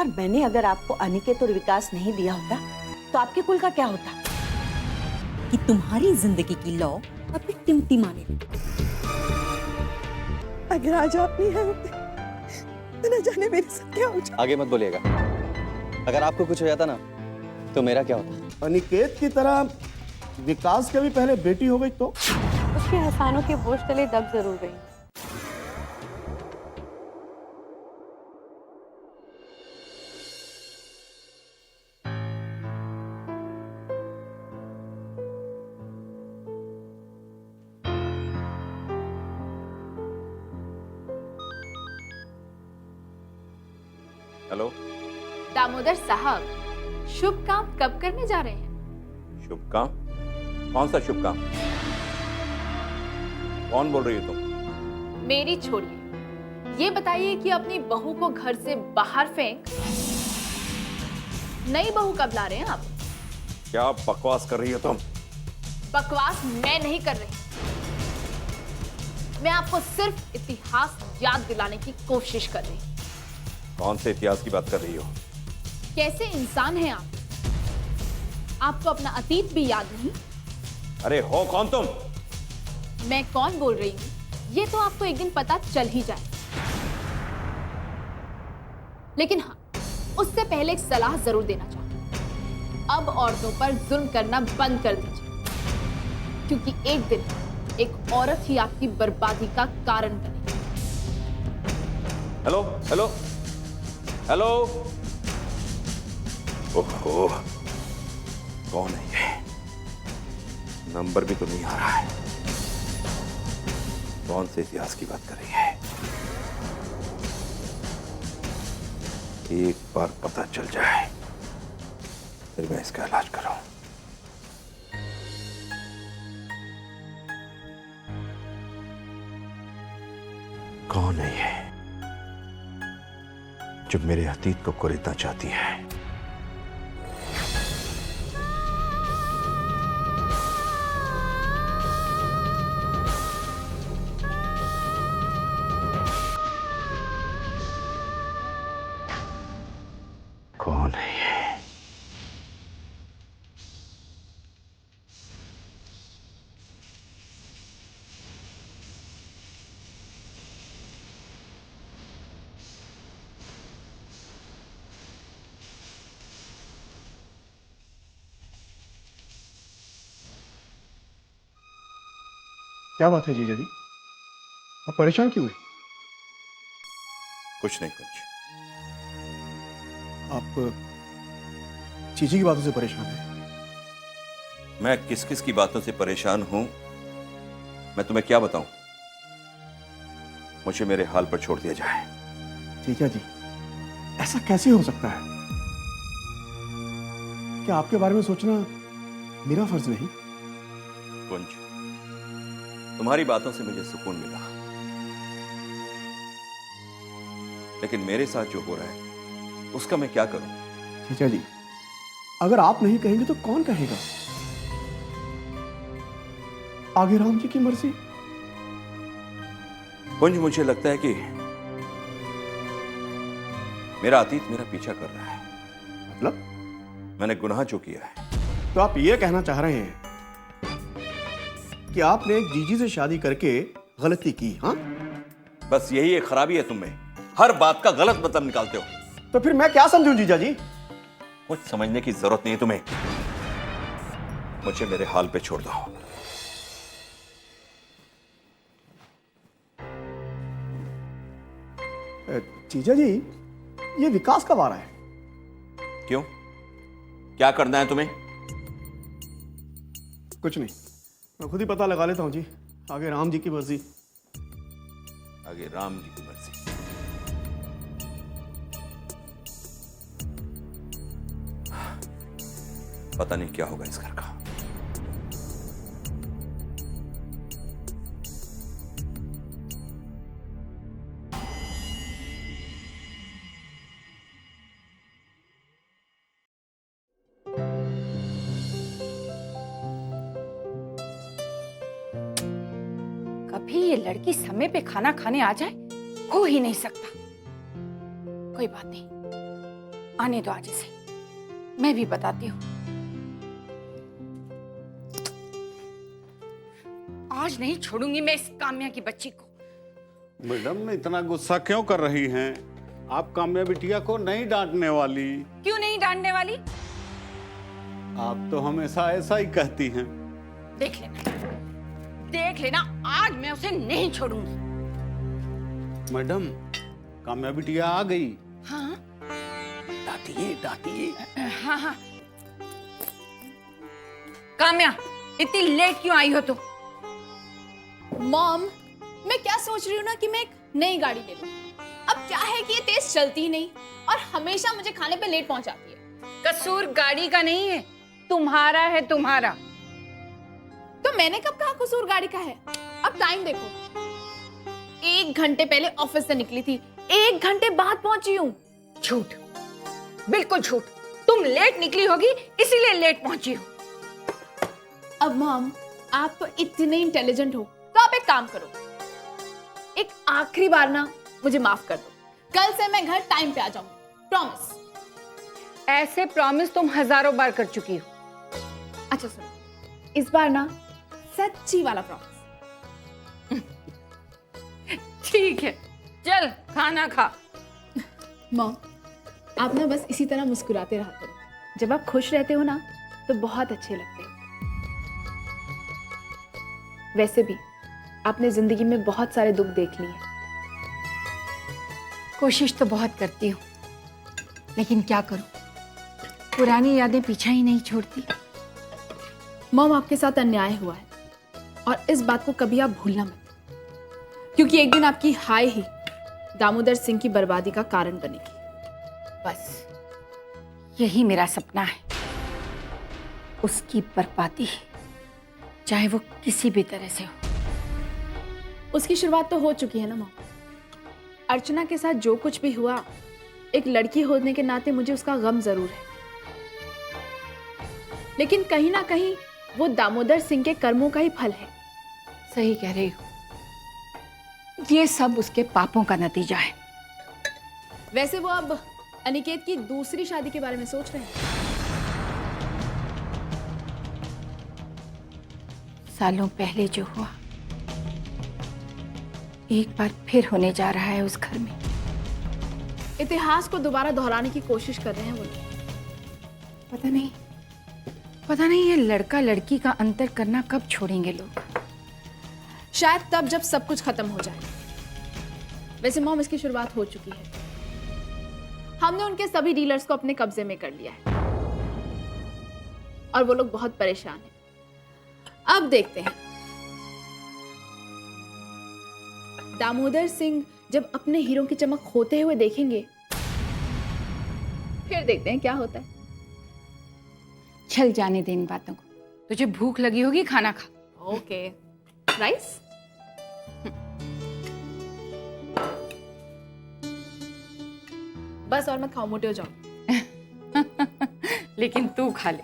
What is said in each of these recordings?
और मैंने अगर आपको अनिकेत और विकास नहीं दिया होता तो आपके कुल का क्या होता? कि तुम्हारी जिंदगी की लौ अभी टिमटिमाने लगी। अगर आज आप नहीं आए होते तो न जाने मेरे साथ क्या हो जाता। आगे मत बोलिएगा। अगर आपको कुछ हो जाता ना तो मेरा क्या होता? अनिकेत की तरह विकास के भी पहले बेटी हो गई तो? उसके एहसानों के बोझ तले दब जरूर गई। हेलो दामोदर साहब, शुभ काम कब करने जा रहे हैं? शुभ काम? कौन सा शुभ काम? कौन बोल रही हो तुम? मेरी छोड़िए, ये बताइए कि अपनी बहू को घर से बाहर फेंक नई बहू कब ला रहे हैं आप? क्या बकवास कर रही हो तुम? बकवास मैं नहीं कर रही, मैं आपको सिर्फ इतिहास याद दिलाने की कोशिश कर रही हूँ। कौन से इतिहास की बात कर रही हो? कैसे इंसान हैं आप? आपको अपना अतीत भी याद नहीं? अरे हो कौन तुम? मैं कौन बोल रही हूँ ये तो आपको एक दिन पता चल ही जाए। लेकिन हाँ, उससे पहले एक सलाह जरूर देना चाहूंगी। अब औरतों पर जुल्म करना बंद कर दीजिए, क्योंकि एक दिन एक औरत ही आपकी बर्बादी का कारण बनेगी। Hello hello hello. ओहो, कौन है ये? नंबर भी तो नहीं आ रहा है। कौन से इतिहास की बात कर रही है? एक बार पता चल जाए फिर मैं इसका इलाज कराऊं। कौन है ये जो मेरे अतीत को कुरेदना चाहती है? कौन है ये? क्या बात है जीजा जी, आप परेशान क्यों हुए? कुछ नहीं कुछ। आप चीची की बातों से परेशान हैं? मैं किस किस की बातों से परेशान हूं मैं तुम्हें क्या बताऊं? मुझे मेरे हाल पर छोड़ दिया जाए। जीजा जी, ऐसा कैसे हो सकता है? क्या आपके बारे में सोचना मेरा फर्ज नहीं? कुंज, तुम्हारी बातों से मुझे सुकून मिला, लेकिन मेरे साथ जो हो रहा है उसका मैं क्या करूं? जीजा जी, अगर आप नहीं कहेंगे तो कौन कहेगा? आगे राम जी की मर्जी। कुंज, मुझे लगता है कि मेरा अतीत मेरा पीछा कर रहा है। मतलब? मैंने गुनाह जो किया है। तो आप ये कहना चाह रहे हैं कि आपने जीजी से शादी करके गलती की? हाँ, बस यही एक खराबी है तुम में, हर बात का गलत मतलब निकालते हो। तो फिर मैं क्या समझूं जीजा जी? कुछ समझने की जरूरत नहीं है तुम्हें। मुझे मेरे हाल पे छोड़ दो। जीजा जी, ये विकास कब आ रहा है? क्यों, क्या करना है तुम्हें? कुछ नहीं, मैं खुद ही पता लगा लेता हूं जी। आगे राम जी की मर्जी। आगे राम जी की मर्जी। पता नहीं क्या होगा इस घर का। कभी ये लड़की समय पे खाना खाने आ जाए, हो ही नहीं सकता। कोई बात नहीं, आने दो आज इसे, मैं भी बताती हूँ। आज नहीं छोड़ूंगी मैं इस काम्या की बच्ची को। मैडम इतना गुस्सा क्यों कर रही हैं? आप काम्या बिटिया को नहीं डांटने वाली। क्यों नहीं डांटने वाली? आप तो हमेशा ऐसा ही कहती हैं। देख लेना, आज मैं उसे नहीं छोड़ूंगी। मैडम काम्या बिटिया आ गई। हाँ डांटिए। हाँ। काम्या, इतनी लेट क्यों आई हो तुम? मॉम, मैं क्या सोच रही हूँ ना कि मैं एक नई गाड़ी ले लूं। अब क्या है कि ये तेज चलती ही नहीं और हमेशा मुझे खाने पे लेट पहुंचाती है। कसूर गाड़ी का नहीं है, तुम्हारा है, तुम्हारा। तो मैंने कब कहा कसूर गाड़ी का है? अब टाइम देखो, 1 घंटे पहले ऑफिस से निकली थी, 1 घंटे बाद पहुंची हूँ। झूठ, बिल्कुल झूठ। तुम लेट निकली होगी इसीलिए लेट पहुंची हो। अब मॉम, आप तो इतने इंटेलिजेंट हो, तो आप एक काम करो, एक आखिरी बार ना मुझे माफ कर दो। कल से मैं घर टाइम पे आ जाऊंगी, प्रॉमिस। ऐसे प्रॉमिस तुम हजारों बार कर चुकी हो। अच्छा सुनो, इस बार ना सच्ची वाला प्रॉमिस। ठीक है, चल खाना खा। मॉम, आप ना बस इसी तरह मुस्कुराते रहा करो। जब आप खुश रहते हो ना तो बहुत अच्छे लगते हो। वैसे भी आपने जिंदगी में बहुत सारे दुख देख लिए हैं। कोशिश तो बहुत करती हूँ, लेकिन क्या करूं, पुरानी यादें पीछा ही नहीं छोड़ती। मॉम, आपके साथ अन्याय हुआ है और इस बात को कभी आप भूलना मत, क्योंकि एक दिन आपकी हाय ही दामोदर सिंह की बर्बादी का कारण बनेगी। बस यही मेरा सपना है, उसकी बर्बादी, चाहे वो किसी भी तरह से हो। उसकी शुरुआत तो हो चुकी है ना मॉम। अर्चना के साथ जो कुछ भी हुआ, एक लड़की होने के नाते मुझे उसका गम जरूर है, लेकिन कहीं ना कहीं वो दामोदर सिंह के कर्मों का ही फल है। सही कह रही हो, ये सब उसके पापों का नतीजा है। वैसे वो अब अनिकेत की दूसरी शादी के बारे में सोच रहे हैं। सालों पहले जो हुआ, एक बार फिर होने जा रहा है उस घर में। इतिहास को दोबारा दोहराने की कोशिश कर रहे हैं वो लोग। पता नहीं ये लड़का लड़की का अंतर करना कब छोड़ेंगे लोग। शायद तब जब सब कुछ खत्म हो जाए। वैसे मॉम, इसकी शुरुआत हो चुकी है। हमने उनके सभी डीलर्स को अपने कब्जे में कर लिया है और वो लोग बहुत परेशान हैं। अब देखते हैं दामोदर सिंह जब अपने हीरो की चमक खोते हुए देखेंगे, फिर देखते हैं क्या होता है। चल जाने दे इन बातों को, तुझे भूख लगी होगी, खाना खा। Okay, rice. बस और मत खाओ, मोटे हो जाओ। लेकिन तू खा ले,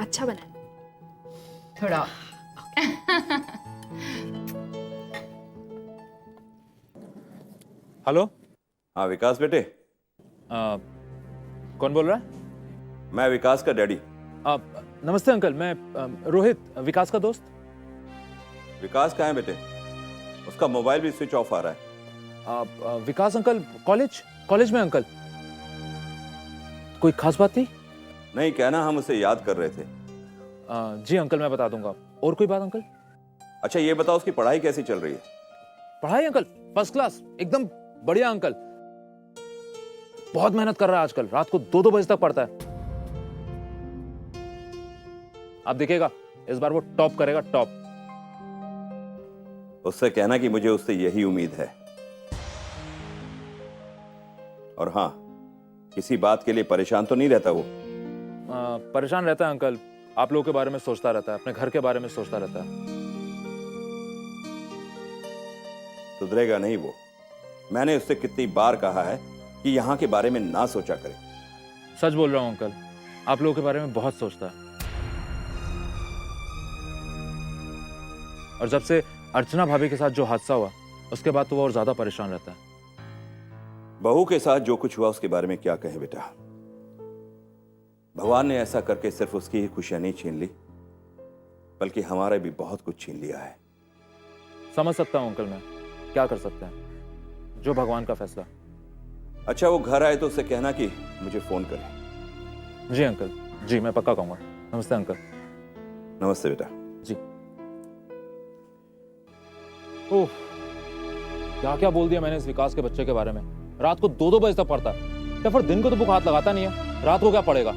अच्छा बना है। थोड़ा। हेलो। हाँ विकास बेटे। कौन बोल रहा है? मैं विकास का डैडी। नमस्ते अंकल, मैं रोहित, विकास का दोस्त। विकास कहाँ है बेटे? उसका मोबाइल भी स्विच ऑफ आ रहा है। विकास अंकल कॉलेज में अंकल। कोई खास बात थी? नहीं, कहना हम उसे याद कर रहे थे। जी अंकल, मैं बता दूंगा। और कोई बात अंकल? अच्छा ये बताओ, उसकी पढ़ाई कैसी चल रही है? पढ़ाई अंकल फर्स्ट क्लास, एकदम बढ़िया अंकल। बहुत मेहनत कर रहा है आजकल, रात को 2-2 बजे तक पढ़ता है। आप देखिएगा इस बार वो टॉप करेगा, टॉप। उससे कहना कि मुझे उससे यही उम्मीद है। और हाँ, किसी बात के लिए परेशान तो नहीं रहता वो? परेशान रहता है अंकल, आप लोगों के बारे में सोचता रहता है, अपने घर के बारे में सोचता रहता है। सुधरेगा नहीं वो। मैंने उससे कितनी बार कहा है कि यहाँ के बारे में ना सोचा करे। सच बोल रहा हूँ अंकल, आप लोगों के बारे में बहुत सोचता है। और जब से अर्चना भाभी के साथ जो हादसा हुआ, उसके बाद तो वो और ज्यादा परेशान रहता है। बहू के साथ जो कुछ हुआ उसके बारे में क्या कहें बेटा। भगवान ने ऐसा करके सिर्फ उसकी ही खुशियां नहीं छीन ली, बल्कि हमारा भी बहुत कुछ छीन लिया है। समझ सकता हूं अंकल, मैं क्या कर सकते हैं, जो भगवान का फैसला। अच्छा, वो घर आए तो उससे कहना कि मुझे फोन करे। जी अंकल, जी मैं पक्का कहूंगा। नमस्ते अंकल। नमस्ते बेटा। जी। ओह, क्या क्या बोल दिया मैंने इस विकास के बच्चे के बारे में। रात को 2-2 बजे तक पढ़ता है, या फिर दिन को तो बुक हाथ लगाता नहीं है, रात को क्या पढ़ेगा।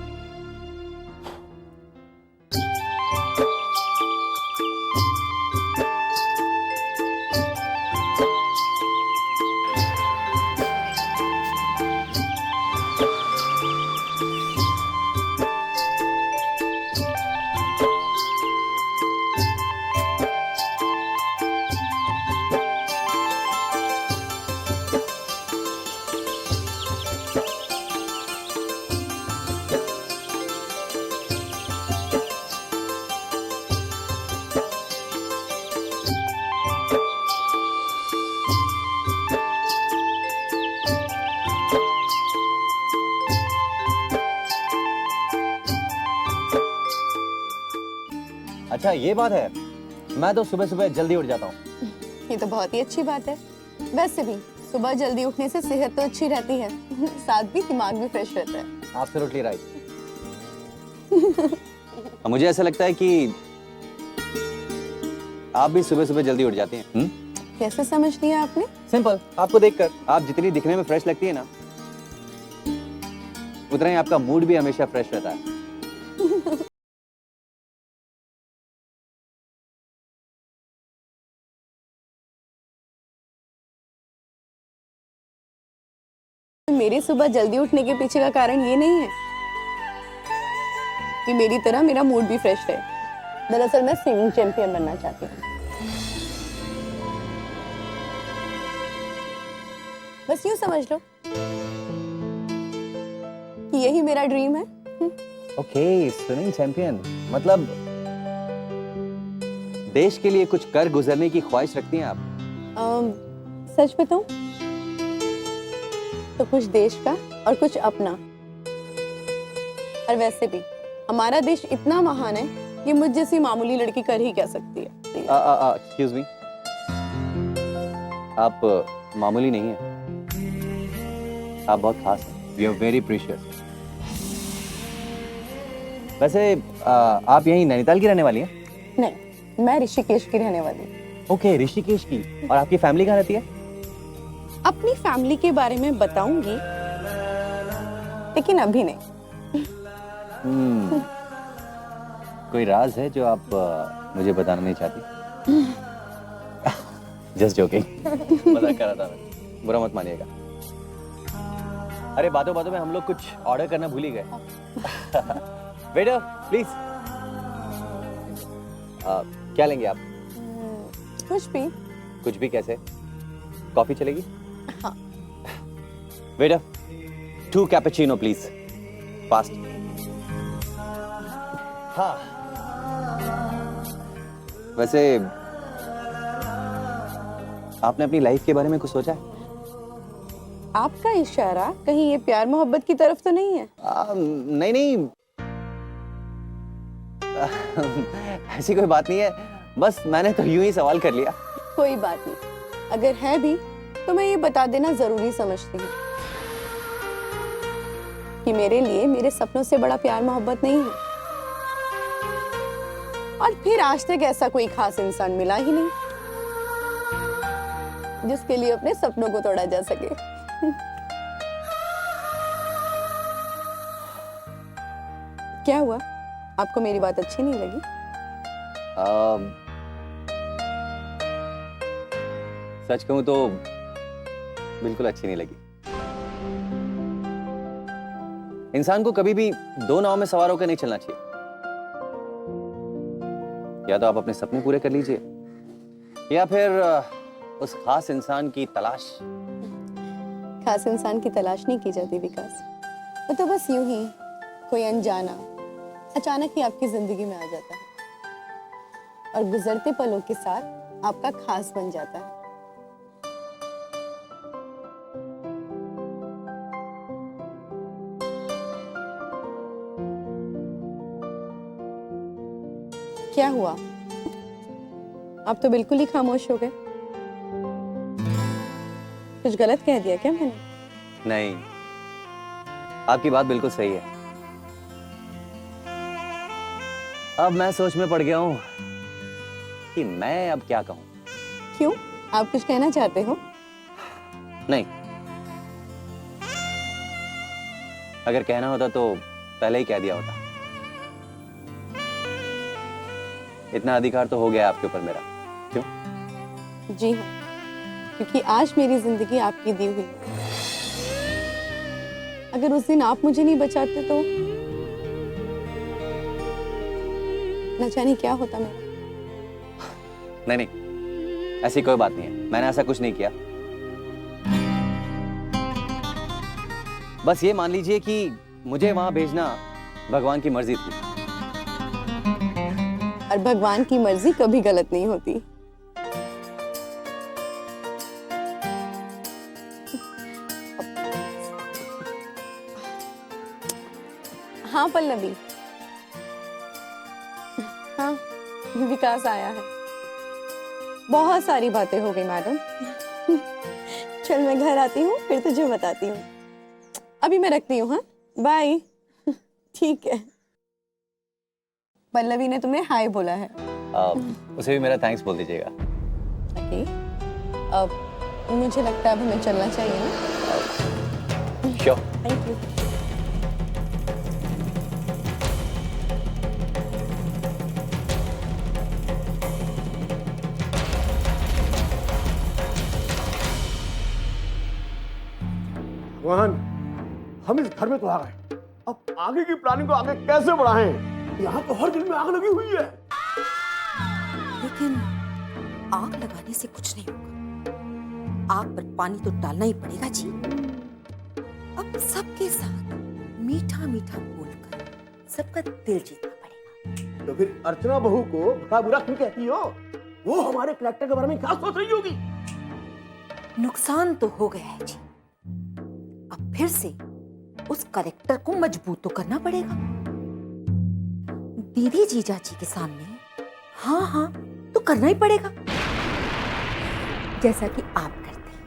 अच्छा ये बात है, मैं तो सुबह सुबह जल्दी उठ जाता हूँ। ये तो बहुत ही अच्छी बात है। वैसे भी सुबह जल्दी उठने से सेहत तो अच्छी रहती है, साथ भी दिमाग भी फ्रेश रहता है। Absolutely right. मुझे ऐसा लगता है कि आप भी सुबह सुबह जल्दी उठ जाती हैं। कैसे समझ लिया आपने? सिंपल, आपको देखकर। आप जितनी दिखने में फ्रेश लगती है ना, उतना ही आपका मूड भी हमेशा फ्रेश रहता है। मेरी सुबह जल्दी उठने के पीछे का कारण ये नहीं है कि मेरी तरह मेरा मूड भी फ्रेश रहे। दरअसल मैं सिंगिंग चैंपियन बनना चाहती हूँ। बस यूं समझ लो कि यही मेरा ड्रीम है। ओके, स्विमिंग चैंपियन मतलब देश के लिए कुछ कर गुजरने की ख्वाहिश रखती हैं आप? सच बताऊं तो कुछ देश का और कुछ अपना। और वैसे भी हमारा देश इतना महान है कि मुझ जैसी मामूली लड़की कर ही क्या सकती है। एक्सक्यूज मी, आप मामूली नहीं हैं, आप बहुत खास हैं। You are very precious. वैसे आप यहीं नैनीताल की रहने वाली हैं? नहीं, मैं ऋषिकेश की रहने वाली हूँ। ओके, ऋषिकेश की। और आपकी फैमिली कहाँ रहती है? अपनी फैमिली के बारे में बताऊंगी, लेकिन अभी नहीं। कोई राज है जो आप मुझे बताना नहीं चाहती? जस्ट जोकिंग, मजाक कर रहा था मैं, बुरा मत मानिएगा। अरे बातों बातों में हम लोग कुछ ऑर्डर करना भूल ही गए। वेटर प्लीज, क्या लेंगे आप? कुछ भी। कुछ भी कैसे? कॉफी चलेगी? हाँ। Waiter 2 cappuccino please, fast. हाँ, वैसे आपने अपनी लाइफ के बारे में कुछ सोचा है? आपका इशारा कहीं ये प्यार मोहब्बत की तरफ तो नहीं है? नहीं नहीं, ऐसी कोई बात नहीं है, बस मैंने तो यूं ही सवाल कर लिया। कोई बात नहीं, अगर है भी तो मैं ये बता देना जरूरी समझती हूँ कि मेरे लिए मेरे सपनों से बड़ा प्यार मोहब्बत नहीं है। और फिर आज तक ऐसा कोई खास इंसान मिला ही नहीं जिसके लिए अपने सपनों को तोड़ा जा सके। क्या हुआ, आपको मेरी बात अच्छी नहीं लगी? सच कहूं तो बिल्कुल अच्छी नहीं लगी। इंसान को कभी भी 2 नाव में सवार होकर नहीं चलना चाहिए। या तो आप अपने सपने पूरे कर लीजिए, या फिर उस खास इंसान की तलाश। खास इंसान की तलाश नहीं की जाती विकास, वो तो बस यूं ही कोई अनजाना अचानक ही आपकी जिंदगी में आ जाता है और गुजरते पलों के साथ आपका खास बन जाता है। क्या हुआ? आप तो बिल्कुल ही खामोश हो गए। कुछ गलत कह दिया क्या मैंने? नहीं, आपकी बात बिल्कुल सही है। अब मैं सोच में पड़ गया हूं कि मैं अब क्या कहूं। क्यों? आप कुछ कहना चाहते हो? नहीं, अगर कहना होता तो पहले ही कह दिया होता। इतना अधिकार तो हो गया आपके ऊपर मेरा। क्यों? जी हाँ, क्योंकि आज मेरी जिंदगी आपकी दी हुई है। अगर उस दिन आप मुझे नहीं बचाते तो न जाने क्या होता मेरा। नहीं नहीं, ऐसी कोई बात नहीं है, मैंने ऐसा कुछ नहीं किया। बस ये मान लीजिए कि मुझे वहां भेजना भगवान की मर्जी थी। और भगवान की मर्जी कभी गलत नहीं होती। हाँ पल्लवी, हाँ विकास आया है। बहुत सारी बातें हो गई मैडम। चल मैं घर आती हूँ, फिर तुझे बताती हूँ। अभी मैं रखती हूँ। हाँ बाय। ठीक है। पल्लवी ने तुम्हें हाय बोला है। उसे भी मेरा थैंक्स बोल दीजिएगा। ओके। अब मुझे लगता है अब हमें चलना चाहिए ना। श्योर। Thank you. भगवान, हम इस घर में तो आ गए, अब आगे की प्लानिंग को आगे कैसे बढ़ाएं? यहाँ तो हर दिन में आग लगी हुई है। लेकिन आग लगाने से कुछ नहीं होगा। आग पर पानी तो डालना ही पड़ेगा जी। अब सबके साथ मीठा मीठा बोलकर सबका दिल जीतना पड़ेगा। तो फिर अर्चना बहू को भला बुरा क्यों कहती हो? वो हमारे कलेक्टर के बारे में क्या सोच रही होगी? नुकसान तो हो गया है जी, अब फिर से उस करेक्टर को मजबूत तो करना पड़ेगा। दीदी जीजा जी के सामने हाँ हाँ तो करना ही पड़ेगा, जैसा कि आप करते हैं।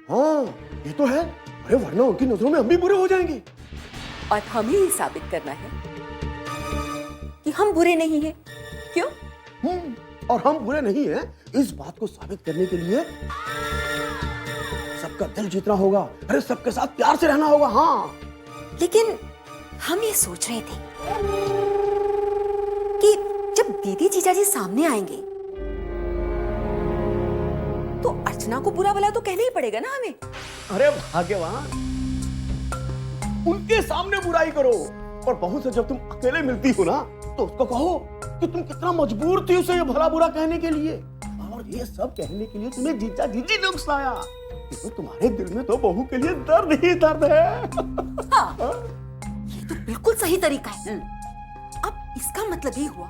हाँ ये तो है। अरे वरना उनकी नजरों में हम भी बुरे हो जाएंगे। और हमें ही साबित करना है कि हम बुरे नहीं हैं। क्यों? और हम बुरे नहीं हैं, इस बात को साबित करने के लिए सबका दिल जीतना होगा। अरे सबके साथ प्यार से रहना होगा। हाँ लेकिन हम ये सोच रहे थे कि जब दीदी जीजा जी सामने आएंगे तो अर्चना को बुरा भला तो कहना ही पड़ेगा ना हमें। अरे भाग्यवान, उनके सामने बुराई करो, और बहू से जब तुम अकेले मिलती हो ना तो उसको कहो कि तुम कितना मजबूर थी उसे ये भला बुरा कहने के लिए। और ये सब कहने के लिए तुम्हें जीजा जीजी ने उकसाया। तो तुम्हारे दिल में तो बहू के लिए दर्द ही दर्द है। हाँ, ये तो बिल्कुल सही तरीका है। अब इसका मतलब ये हुआ,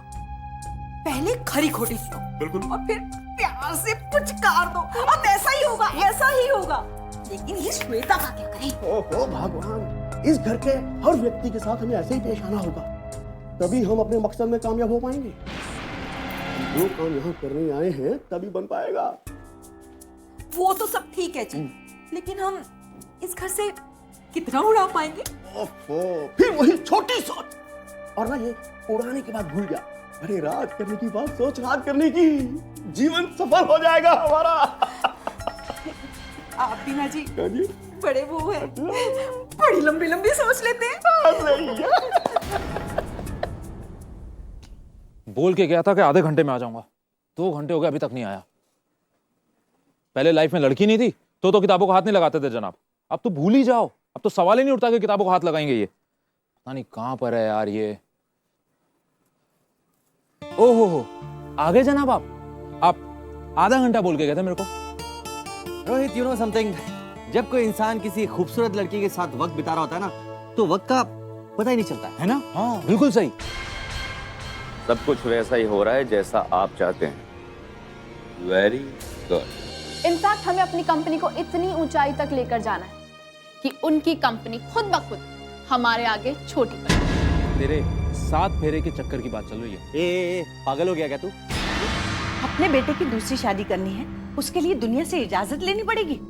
पहले खरी खोटी सुनो, बिल्कुल, और फिर प्यार से पुचकार दो। अब ऐसा ही होगा, ऐसा ही होगा। लेकिन ये श्वेता का क्या करें? ओहो भगवान, इस घर के हर व्यक्ति के साथ हमें ऐसे ही पेश आना होगा, तभी हम अपने मकसद में कामयाब हो पाएंगे। जो काम यहाँ करने आए हैं तभी बन पाएगा। वो तो सब ठीक है जी, लेकिन हम इस घर से कितना उड़ा पाएंगे? ओहो, फिर वही छोटी सोच, और ना ये उड़ाने के बाद भूल जा। अरे राज करने की बात सोच, राज करने की, जीवन सफल हो जाएगा हमारा। आप भी ना जी, जी? बड़े वो है, बड़ी लंबी लंबी सोच लेते हैं। बोल के गया था कि आधे घंटे में आ जाऊंगा, 2 घंटे हो गए अभी तक नहीं आया। पहले लाइफ में लड़की नहीं थी तो किताबों को हाथ नहीं लगाते थे जनाब, अब तो भूल ही जाओ, अब तो सवाल ही नहीं उठता कि किताबों को हाथ लगाएंगे। ये पता नहीं कहां पर है यार ये। ओहो हो, आ गए जनाब आप आधा घंटा बोल के गए थे मेरे को। रोहित, यू नो समथिंग, जब कोई इंसान किसी खूबसूरत लड़की के साथ वक्त बिता रहा होता है ना तो वक्त का पता ही नहीं चलता है ना। हाँ बिल्कुल सही। सब कुछ वैसा ही हो रहा है जैसा आप चाहते हैं। Very good. इनफैक्ट हमें अपनी कंपनी को इतनी ऊंचाई तक लेकर जाना है कि उनकी कंपनी खुद ब खुद हमारे आगे छोटी पड़े। तेरे 7 फेरे के चक्कर की बात चल रही है। ए, पागल हो गया क्या तू? अपने बेटे की दूसरी शादी करनी है, उसके लिए दुनिया से इजाजत लेनी पड़ेगी।